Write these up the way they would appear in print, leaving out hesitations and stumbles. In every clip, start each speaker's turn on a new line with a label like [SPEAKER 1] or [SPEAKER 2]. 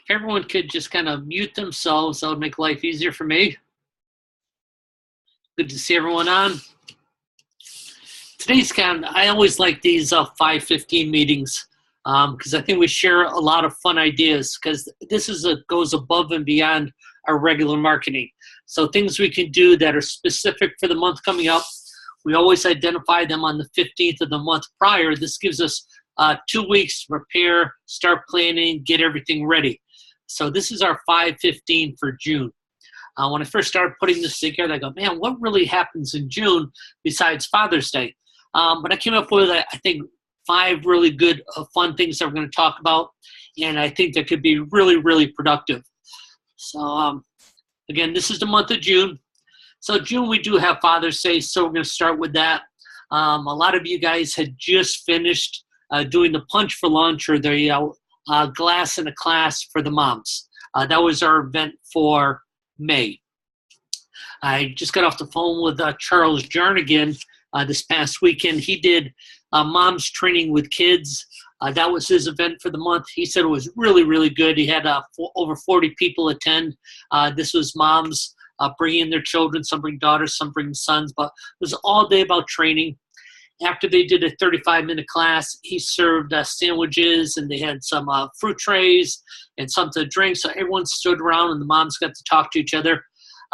[SPEAKER 1] If everyone could just kind of mute themselves, that would make life easier for me. Good to see everyone on. Today's I always like these 5:15 meetings because I think we share a lot of fun ideas because this goes above and beyond our regular marketing. So things we can do that are specific for the month coming up, we always identify them on the 15th of the month prior. This gives us 2 weeks to prepare, start planning, get everything ready. So this is our 5:15 for June. When I first started putting this together, I go, man, what really happens in June besides Father's Day? But I came up with, I think, 5 really good, fun things that we're going to talk about, and I think that could be really, really productive. So, again, this is the month of June. So June, we do have Father's Day, so we're going to start with that. A lot of you guys had just finished doing the Punch for Lunch or the Glass in a Class for the moms. That was our event for May. I just got off the phone with Charles Jernigan this past weekend. He did Moms Training with Kids. That was his event for the month. He said it was really, really good. He had over 40 people attend. This was moms bringing their children. Some bring daughters, some bring sons, but it was all day about training. After they did a 35-minute class, he served sandwiches, and they had some fruit trays and something to drink. So everyone stood around, and the moms got to talk to each other.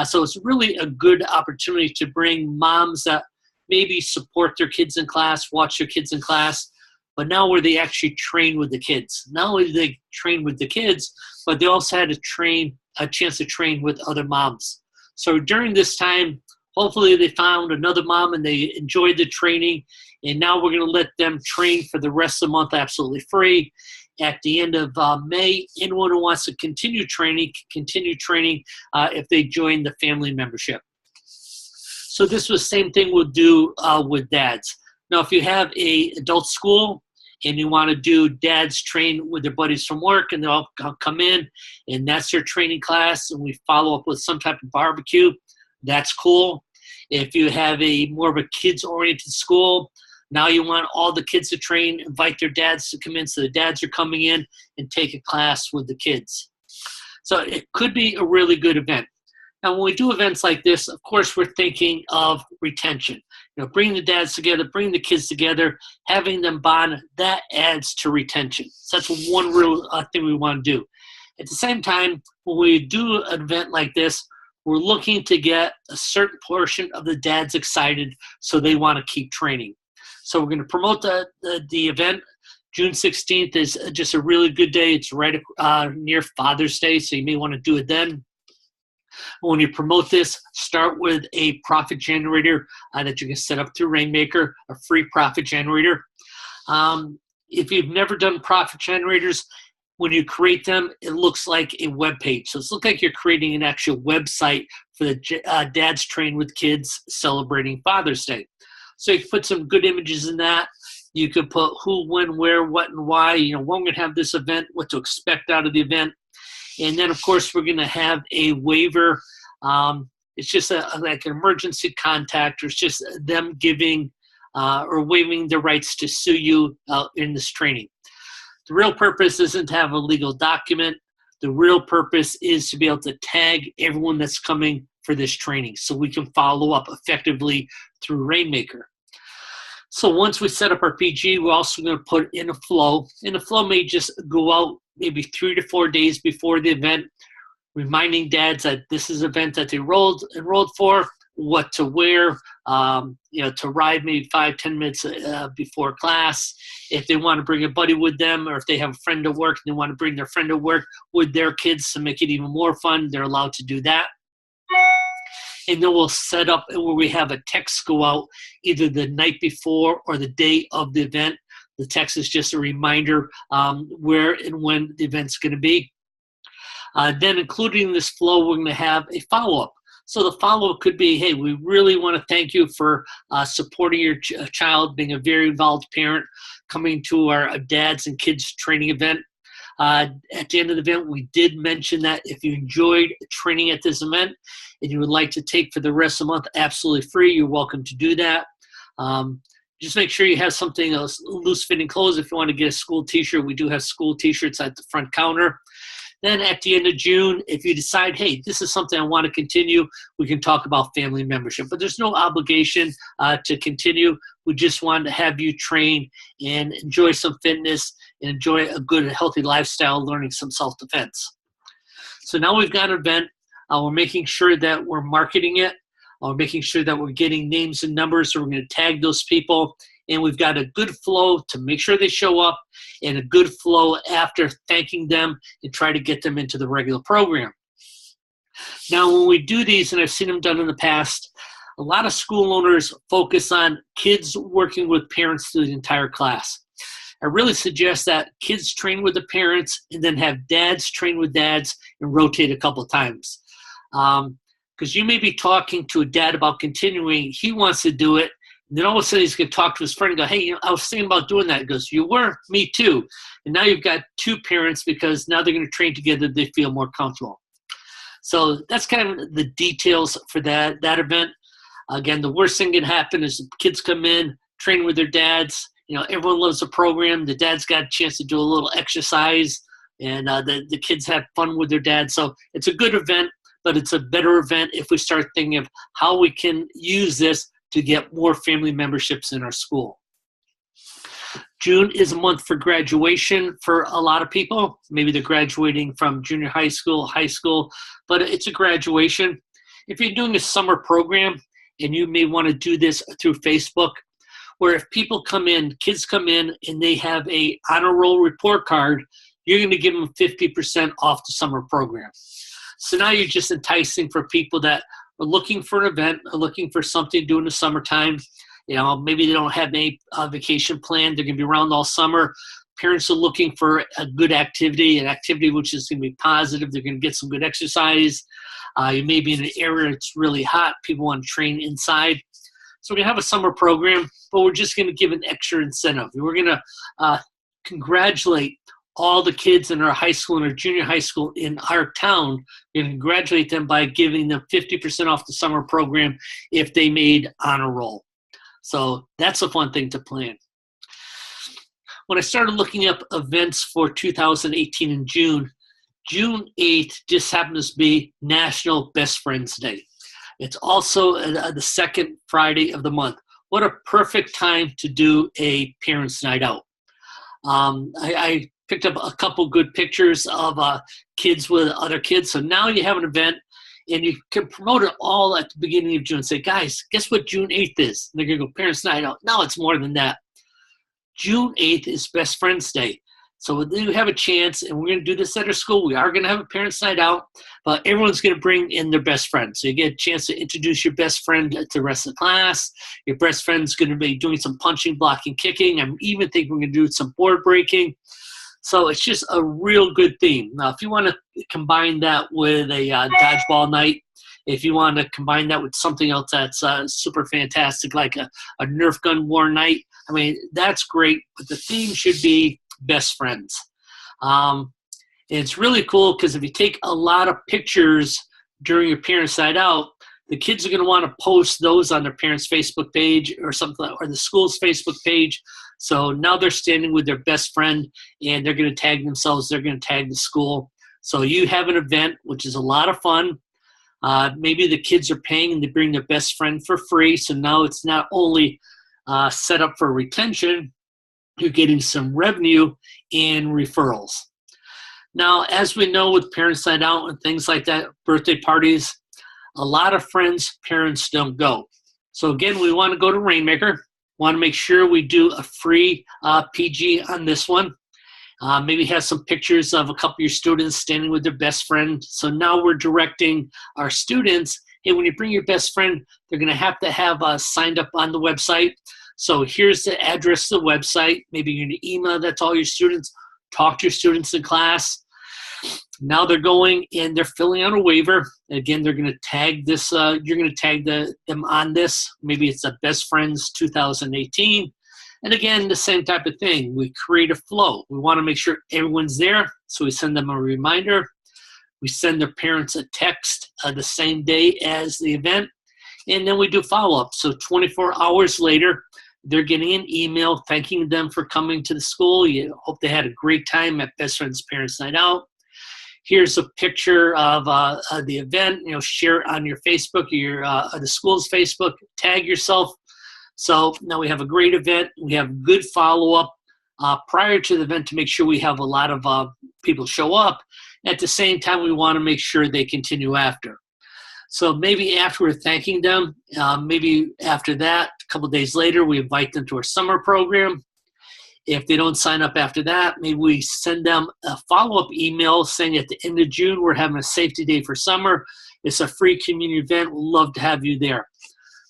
[SPEAKER 1] So it's really a good opportunity to bring moms that maybe support their kids in class, watch their kids in class, but now where they actually train with the kids. Not only did they train with the kids, but they also had a chance to train with other moms. So during this time, hopefully they found another mom and they enjoyed the training, and now we're going to let them train for the rest of the month absolutely free. At the end of May, anyone who wants to continue training if they join the family membership. So this was the same thing we'll do with dads. Now, if you have a adult school and you want to do dads train with their buddies from work and they'll come in and that's their training class and we follow up with some type of barbecue, that's cool. If you have more of a kids-oriented school, now you want all the kids to train, invite their dads to come in, so the dads are coming in and take a class with the kids. So it could be a really good event. Now, when we do events like this, of course, we're thinking of retention. Bringing the dads together, bringing the kids together, having them bond, that adds to retention. So that's one real thing we want to do. At the same time, when we do an event like this, we're looking to get a certain portion of the dads excited so they want to keep training. So we're going to promote the event. June 16th is just a really good day. It's right near Father's Day, so you may want to do it then. When you promote this, start with a profit generator that you can set up through Rainmaker, a free profit generator. If you've never done profit generators, when you create them, it looks like a web page. So it's looks like you're creating an actual website for the Dads Train with Kids celebrating Father's Day. So you can put some good images in that. You could put who, when, where, what, and why. When we're going to have this event, what to expect out of the event. And then, of course, we're going to have a waiver. It's just like an emergency contact, or it's just them giving or waiving the rights to sue you in this training. The real purpose isn't to have a legal document. The real purpose is to be able to tag everyone that's coming for this training so we can follow up effectively through Rainmaker. So once we set up our PG, we're also going to put in a flow. And the flow may just go out maybe 3 to 4 days before the event, reminding dads that this is an event that they enrolled for, what to wear, to ride maybe 5-10 minutes before class. If they want to bring a buddy with them, or if they have a friend to work and they want to bring their friend to work with their kids to make it even more fun, they're allowed to do that. And then we'll set up where we have a text go out either the night before or the day of the event. The text is just a reminder where and when the event's going to be. Then including in this flow, we're going to have a follow-up. So the follow-up could be, hey, we really want to thank you for supporting your child, being a very involved parent, coming to our dads and kids training event. At the end of the event, we did mention that if you enjoyed training at this event and you would like to take for the rest of the month absolutely free, you're welcome to do that. Just make sure you have something else, loose-fitting clothes. If you want to get a school t-shirt, we do have school t-shirts at the front counter. Then at the end of June, if you decide, hey, this is something I want to continue, we can talk about family membership. But there's no obligation to continue. We just want to have you train and enjoy some fitness and enjoy a good and healthy lifestyle, learning some self-defense. So now we've got an event. We're making sure that we're marketing it. We're making sure that we're getting names and numbers. So we're going to tag those people. And we've got a good flow to make sure they show up and a good flow after thanking them and try to get them into the regular program. Now, when we do these, and I've seen them done in the past, a lot of school owners focus on kids working with parents through the entire class. I really suggest that kids train with the parents and then have dads train with dads and rotate a couple times. Because you may be talking to a dad about continuing, he wants to do it, and then all of a sudden he's going to talk to his friend and go, hey, I was thinking about doing that. He goes, you were? Me too. And now you've got two parents because now they're going to train together. They feel more comfortable. So that's kind of the details for that event. Again, the worst thing that can happen is the kids come in, train with their dads. Everyone loves the program. The dad's got a chance to do a little exercise, and the kids have fun with their dad. So it's a good event, but it's a better event if we start thinking of how we can use this to get more family memberships in our school. June is a month for graduation for a lot of people. Maybe they're graduating from junior high school, but it's a graduation. If you're doing a summer program, and you may want to do this through Facebook, where if people come in, kids come in, and they have a honor roll report card, you're going to give them 50% off the summer program. So now you're just enticing for people that are looking for an event, are looking for something to do in the summertime. Maybe they don't have any vacation planned. They're going to be around all summer. Parents are looking for a good activity, an activity which is going to be positive. They're going to get some good exercise. You may be in an area that's really hot. People want to train inside. So we're going to have a summer program, but we're just going to give an extra incentive. We're going to congratulate all the kids in our high school and our junior high school in our town. We're going to congratulate them by giving them 50% off the summer program if they made honor roll. So that's a fun thing to plan. When I started looking up events for 2018 in June 8th just happens to be National Best Friends Day. It's also the second Friday of the month. What a perfect time to do a parents' night out. I picked up a couple good pictures of kids with other kids. So now you have an event, and you can promote it all at the beginning of June. Say, guys, guess what June 8th is? And they're going to go, Parents' Night Out. No, it's more than that. June 8th is Best Friends Day. So you have a chance, and we're going to do this at our school. We are going to have a Parents' Night Out, but everyone's going to bring in their best friend. So you get a chance to introduce your best friend to the rest of the class. Your best friend's going to be doing some punching, blocking, kicking. I'm even thinking we're going to do some board breaking. So it's just a real good theme. Now, if you want to combine that with a dodgeball night, if you want to combine that with something else that's super fantastic, like a Nerf gun war night, I mean, that's great. But the theme should be best friends. And it's really cool because if you take a lot of pictures during your Parents' Night Out, the kids are going to want to post those on their parents' Facebook page or something, or the school's Facebook page. So now they're standing with their best friend, and they're going to tag themselves. They're going to tag the school. So you have an event, which is a lot of fun. Maybe the kids are paying and they bring their best friend for free. So now it's not only set up for retention, you're getting some revenue and referrals. Now, as we know with Parents' Night Out and things like that, birthday parties, a lot of friends' parents don't go. So again, we want to go to Rainmaker. Want to make sure we do a free PG on this one. Maybe have some pictures of a couple of your students standing with their best friend. So now we're directing our students, hey, when you bring your best friend, they're going to have signed up on the website. So here's the address of the website. Maybe you're going to email that to all your students, talk to your students in class. Now they're going and they're filling out a waiver. Again, they're going to tag this. You're going to tag them on this. Maybe it's a Best Friends 2018. And again, the same type of thing. We create a flow. We want to make sure everyone's there. So we send them a reminder. We send their parents a text the same day as the event. And then we do follow-up. So 24 hours later, they're getting an email thanking them for coming to the school. You hope they had a great time at Best Friends Parents' Night Out. Here's a picture of the event. Share it on your Facebook, the school's Facebook. Tag yourself. So now we have a great event. We have good follow-up prior to the event to make sure we have a lot of people show up. At the same time, we want to make sure they continue after. So maybe after we're thanking them, maybe after that, a couple of days later, we invite them to our summer program. If they don't sign up after that, maybe we send them a follow-up email saying at the end of June, we're having a safety day for summer. It's a free community event. We'd love to have you there.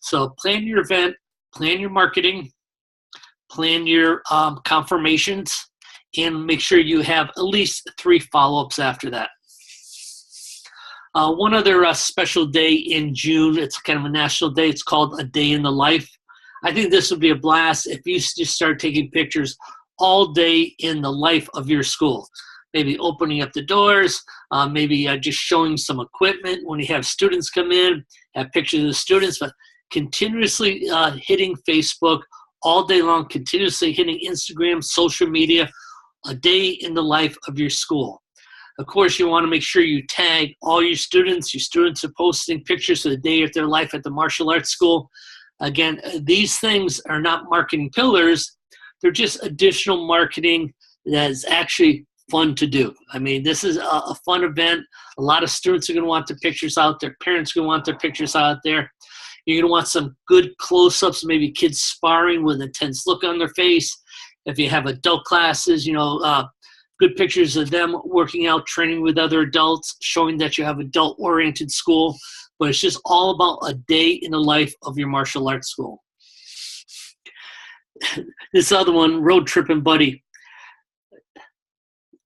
[SPEAKER 1] So plan your event, plan your marketing, plan your confirmations, and make sure you have at least 3 follow-ups after that. One other special day in June, it's kind of a national day. It's called A Day in the Life. I think this would be a blast if you just start taking pictures all day in the life of your school. Maybe opening up the doors, maybe just showing some equipment when you have students come in, have pictures of the students, but continuously hitting Facebook all day long, continuously hitting Instagram, social media, a day in the life of your school. Of course, you want to make sure you tag all your students. Your students are posting pictures of the day of their life at the martial arts school. Again, these things are not marketing pillars. They're just additional marketing that is actually fun to do. I mean, this is a fun event. A lot of students are going to want their pictures out there. Parents are going to want their pictures out there. You're going to want some good close-ups, maybe kids sparring with an intense look on their face. If you have adult classes, good pictures of them working out, training with other adults, showing that you have adult-oriented school. But it's just all about a day in the life of your martial arts school. This other one, Road Tripping Buddy.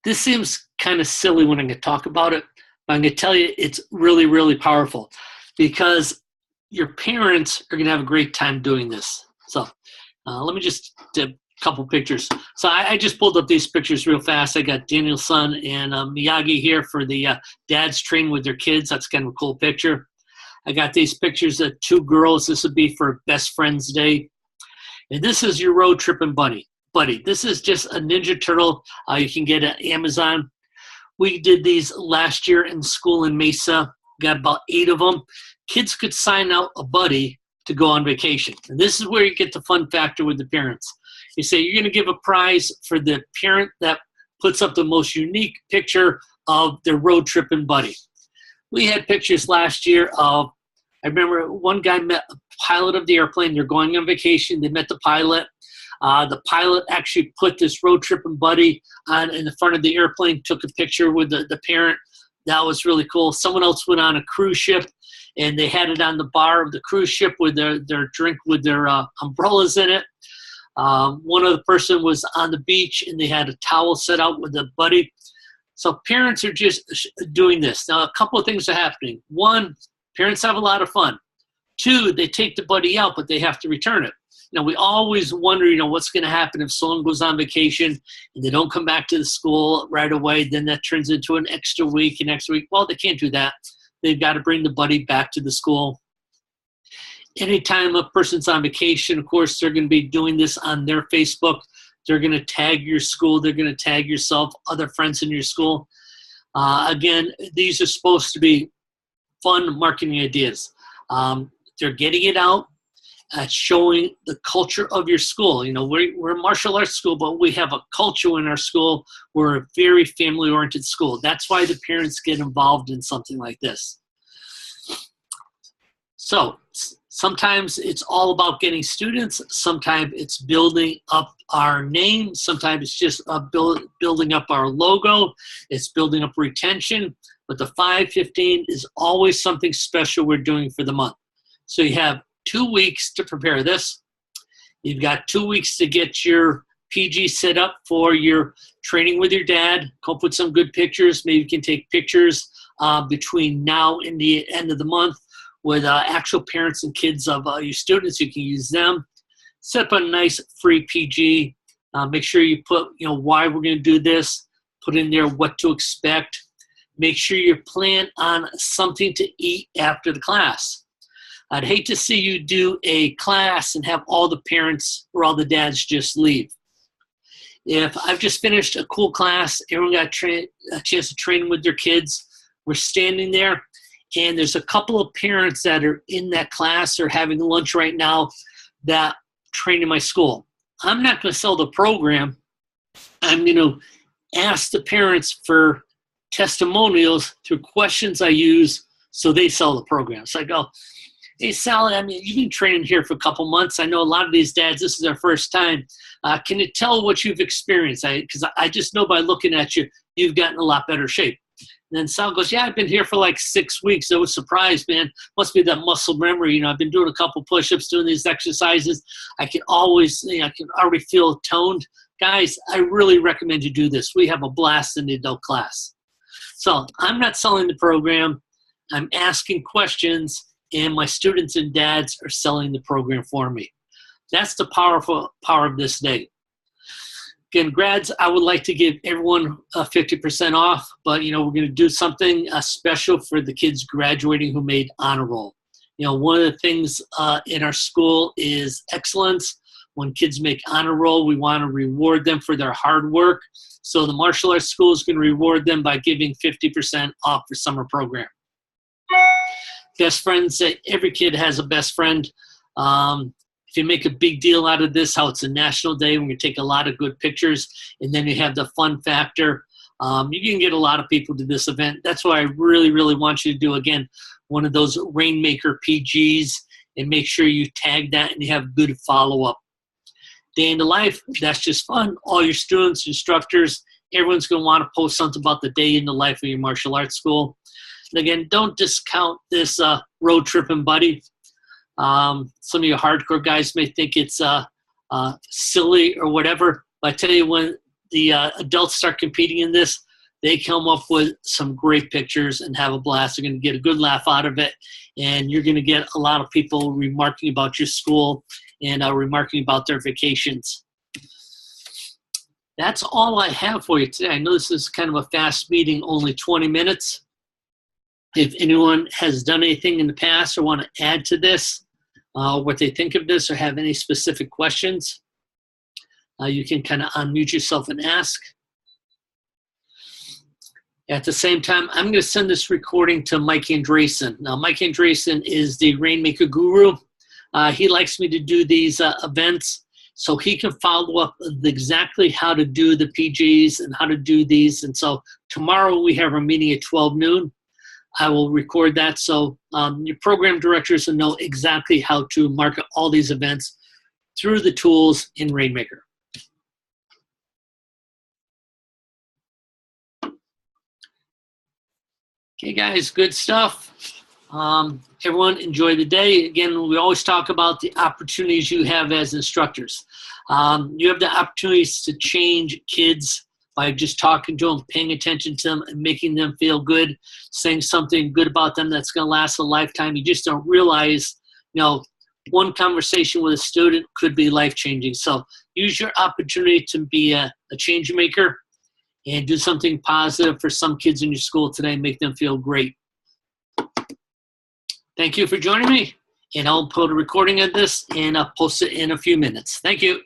[SPEAKER 1] This seems kind of silly when I'm going to talk about it, but I'm going to tell you it's really, really powerful because your parents are going to have a great time doing this. So let me just do a couple pictures. So I just pulled up these pictures real fast. I got Daniel-san and Miyagi here for the dads training with their kids. That's kind of a cool picture. I got these pictures of 2 girls. This would be for Best Friends Day. And this is your Road Tripping Buddy. This is just a Ninja Turtle. You can get it at Amazon. We did these last year in school in Mesa. Got about 8 of them. Kids could sign out a buddy to go on vacation. And this is where you get the fun factor with the parents. You say you're going to give a prize for the parent that puts up the most unique picture of their road tripping buddy. We had pictures last year of, I remember one guy met a pilot of the airplane. They're going on vacation. They met the pilot. The pilot actually put this road tripping buddy on in the front of the airplane, took a picture with the parent. That was really cool. Someone else went on a cruise ship, and they had it on the bar of the cruise ship with their drink with their umbrellas in it. One other person was on the beach, and they had a towel set out with a buddy. So parents are just doing this. Now, a couple of things are happening. 1, parents have a lot of fun. 2, they take the buddy out, but they have to return it. Now, we always wonder, what's going to happen if someone goes on vacation and they don't come back to the school right away. Then that turns into an extra week, an extra week. Well, they can't do that. They've got to bring the buddy back to the school. Anytime a person's on vacation, of course, they're going to be doing this on their Facebook. They're going to tag your school. They're going to tag yourself, other friends in your school. Again, these are supposed to be fun marketing ideas. They're getting it out, showing the culture of your school. We're a martial arts school, but we have a culture in our school. We're a very family-oriented school. That's why the parents get involved in something like this. So sometimes it's all about getting students. Sometimes it's building up our name. Sometimes it's just building up our logo. It's building up retention. But the 5/15 is always something special we're doing for the month. So you have 2 weeks to prepare this. You've got 2 weeks to get your PG set up for your training with your dad. Come up with some good pictures. Maybe you can take pictures between now and the end of the month with actual parents and kids of your students. You can use them. Set up a nice free PG. Make sure you put, why we're going to do this. Put in there what to expect. Make sure you plan on something to eat after the class. I'd hate to see you do a class and have all the parents or all the dads just leave. If I've just finished a cool class, everyone got a chance to train with their kids. We're standing there, and there's a couple of parents that are in that class or having lunch right now that train in my school. I'm not going to sell the program. I'm going to ask the parents for testimonials through questions I use so they sell the program. So I go, hey, Sally, I mean, you've been training here for a couple months. I know a lot of these dads, this is their first time. Can you tell what you've experienced? Because I just know by looking at you, you've gotten a lot better shape. And then Sal goes, yeah, I've been here for like 6 weeks. I was surprised, man. Must be that muscle memory. You know, I've been doing a couple push-ups, doing these exercises. I can always, I can already feel toned. Guys, I really recommend you do this. We have a blast in the adult class. So I'm not selling the program. I'm asking questions, and my students and dads are selling the program for me. That's the power of this day. Again, grads, I would like to give everyone 50% off, but, you know, we're going to do something special for the kids graduating who made honor roll. You know, one of the things in our school is excellence. When kids make honor roll, we want to reward them for their hard work. So the martial arts school is going to reward them by giving 50% off for summer program. Best friends, every kid has a best friend. If you make a big deal out of this, how it's a national day, we're going to take a lot of good pictures, and then you have the fun factor. You can get a lot of people to this event. That's why I really, really want you to do, again, one of those Rainmaker PGs, and make sure you tag that and you have good follow-up. Day in the life, that's just fun. All your students, instructors, everyone's going to want to post something about the day in the life of your martial arts school. And again, don't discount this road tripping buddy. Some of you hardcore guys may think it's silly or whatever, but I tell you, when the adults start competing in this, they come up with some great pictures and have a blast. They're going to get a good laugh out of it, and you're going to get a lot of people remarking about your school and remarking about their vacations. That's all I have for you today. I know this is kind of a fast meeting, only 20 minutes. If anyone has done anything in the past or want to add to this, what they think of this, or have any specific questions, you can kind of unmute yourself and ask. At the same time, I'm going to send this recording to Mike Andresen. Now, Mike Andresen is the Rainmaker guru. He likes me to do these events so he can follow up exactly how to do the PGs and how to do these. And so tomorrow we have our meeting at 12 noon. I will record that so your program directors will know exactly how to market all these events through the tools in Rainmaker. Okay, guys, good stuff. Everyone enjoy the day. Again, we always talk about the opportunities you have as instructors. You have the opportunities to change kids by just talking to them, paying attention to them, and making them feel good, saying something good about them that's going to last a lifetime. You just don't realize, you know, one conversation with a student could be life-changing. So use your opportunity to be a change maker and do something positive for some kids in your school today and make them feel great. Thank you for joining me, and I'll put a recording of this and I'll post it in a few minutes. Thank you.